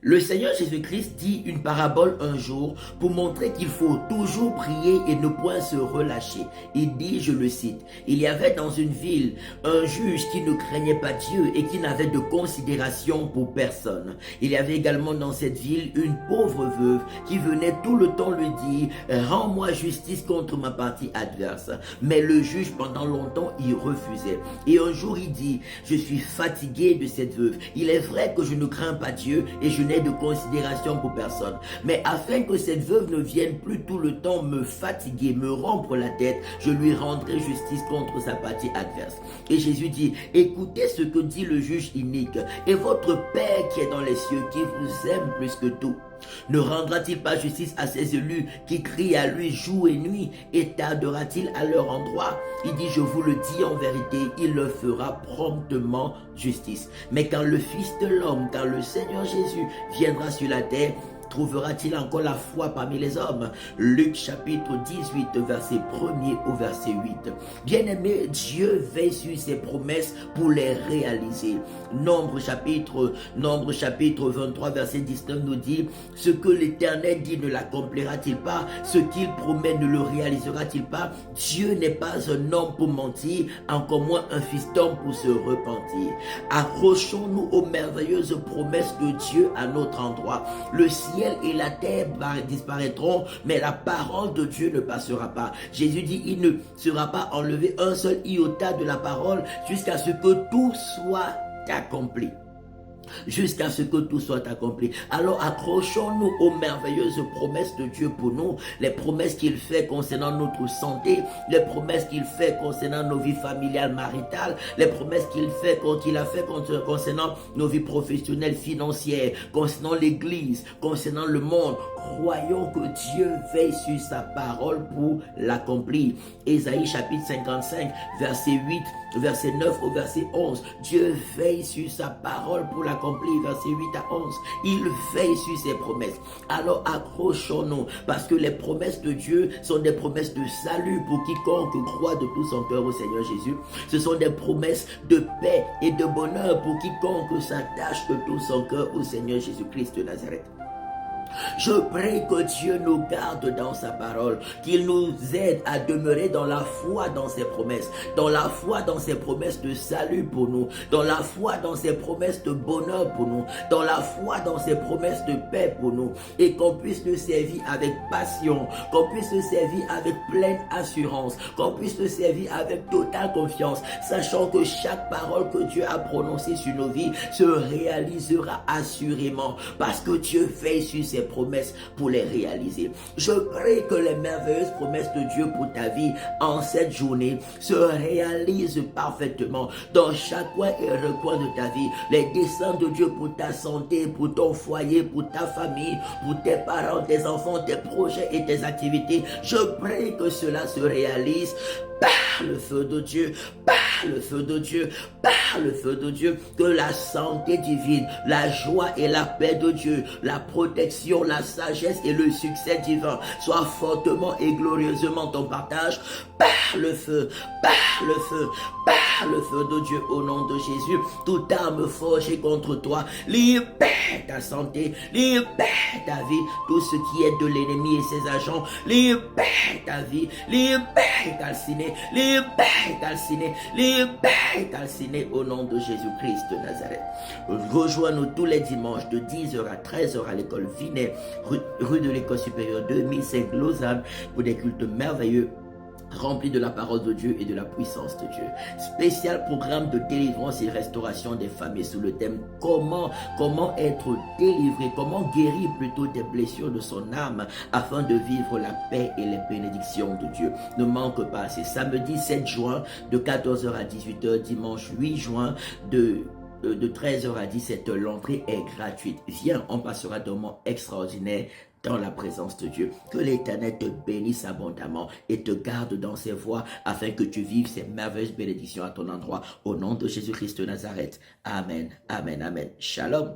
Le Seigneur Jésus-Christ dit une parabole un jour pour montrer qu'il faut toujours prier et ne point se relâcher. Il dit, je le cite, il y avait dans une ville un juge qui ne craignait pas Dieu et qui n'avait de considération pour personne. Il y avait également dans cette ville une pauvre veuve qui venait tout le temps lui dire, rends-moi justice contre ma partie adverse. Mais le juge pendant longtemps y refusait. Et un jour il dit, je suis fatigué de cette veuve. Il est vrai que je ne crains pas Dieu et je n'ai de considération pour personne. Mais afin que cette veuve ne vienne plus tout le temps me fatiguer, me rompre la tête, je lui rendrai justice contre sa partie adverse. Et Jésus dit, écoutez ce que dit le juge inique. Et votre Père qui est dans les cieux, qui vous aime plus que tout, ne rendra-t-il pas justice à ses élus qui crient à lui jour et nuit et tardera-t-il à leur endroit? Il dit, je vous le dis en vérité, il leur fera promptement justice. Mais quand le Fils de l'homme, quand le Seigneur Jésus viendra sur la terre, trouvera-t-il encore la foi parmi les hommes? Luc chapitre 18, verset 1er au verset 8. Bien-aimé, Dieu veille sur ses promesses pour les réaliser. Nombre chapitre 23, verset 19 nous dit, ce que l'Éternel dit ne l'accomplira-t-il pas? Ce qu'il promet ne le réalisera-t-il pas? Dieu n'est pas un homme pour mentir, encore moins un fils d'homme pour se repentir. Accrochons-nous aux merveilleuses promesses de Dieu à notre endroit. Le ciel et la terre disparaîtront, mais la parole de Dieu ne passera pas. Jésus dit, il ne sera pas enlevé un seul iota de la parole jusqu'à ce que tout soit accompli. Jusqu'à ce que tout soit accompli. Alors accrochons-nous aux merveilleuses promesses de Dieu pour nous, les promesses qu'il fait concernant notre santé, les promesses qu'il fait concernant nos vies familiales, maritales, les promesses qu'il a fait concernant nos vies professionnelles, financières, concernant l'église, concernant le monde. Croyons que Dieu veille sur sa parole pour l'accomplir. Ésaïe chapitre 55, verset 8, verset 9 au verset 11. Dieu veille sur sa parole pour l'accomplir, verset 8 à 11. Il veille sur ses promesses. Alors accrochons-nous, parce que les promesses de Dieu sont des promesses de salut pour quiconque croit de tout son cœur au Seigneur Jésus. Ce sont des promesses de paix et de bonheur pour quiconque s'attache de tout son cœur au Seigneur Jésus-Christ de Nazareth. Je prie que Dieu nous garde dans sa parole, qu'il nous aide à demeurer dans la foi dans ses promesses, dans la foi dans ses promesses de salut pour nous, dans la foi dans ses promesses de bonheur pour nous, dans la foi dans ses promesses de paix pour nous, et qu'on puisse le servir avec passion, qu'on puisse le servir avec pleine assurance, qu'on puisse le servir avec totale confiance, sachant que chaque parole que Dieu a prononcée sur nos vies se réalisera assurément, parce que Dieu veille sur ses promesses pour les réaliser. Je prie que les merveilleuses promesses de Dieu pour ta vie en cette journée se réalisent parfaitement dans chaque coin et recoin de ta vie. Les desseins de Dieu pour ta santé, pour ton foyer, pour ta famille, pour tes parents, tes enfants, tes projets et tes activités. Je prie que cela se réalise par le feu de Dieu, par le feu de Dieu, par le feu de Dieu, que la santé divine, la joie et la paix de Dieu, la protection, la sagesse et le succès divin soient fortement et glorieusement ton partage par le feu, par le feu, par le feu de Dieu au nom de Jésus. Toute arme forgée contre toi, libère ta santé, libère ta vie, tout ce qui est de l'ennemi et ses agents, libère ta vie, libère calciné, libère calciné, libère calciné au nom de Jésus-Christ de Nazareth. Rejoins-nous tous les dimanches de 10h à 13h à l'école Vinet, rue de l'école supérieure 2005 Lausanne, pour des cultes merveilleux rempli de la parole de Dieu et de la puissance de Dieu. Spécial programme de délivrance et restauration des familles sous le thème comment être délivré, comment guérir plutôt des blessures de son âme afin de vivre la paix et les bénédictions de Dieu. Ne manque pas, c'est samedi 7 juin de 14h à 18h, dimanche 8 juin de 13h à 17h. L'entrée est gratuite. Viens, on passera d'un moment extraordinaire dans la présence de Dieu. Que l'Éternel te bénisse abondamment et te garde dans ses voies afin que tu vives ces merveilleuses bénédictions à ton endroit. Au nom de Jésus-Christ de Nazareth. Amen, amen, amen. Shalom.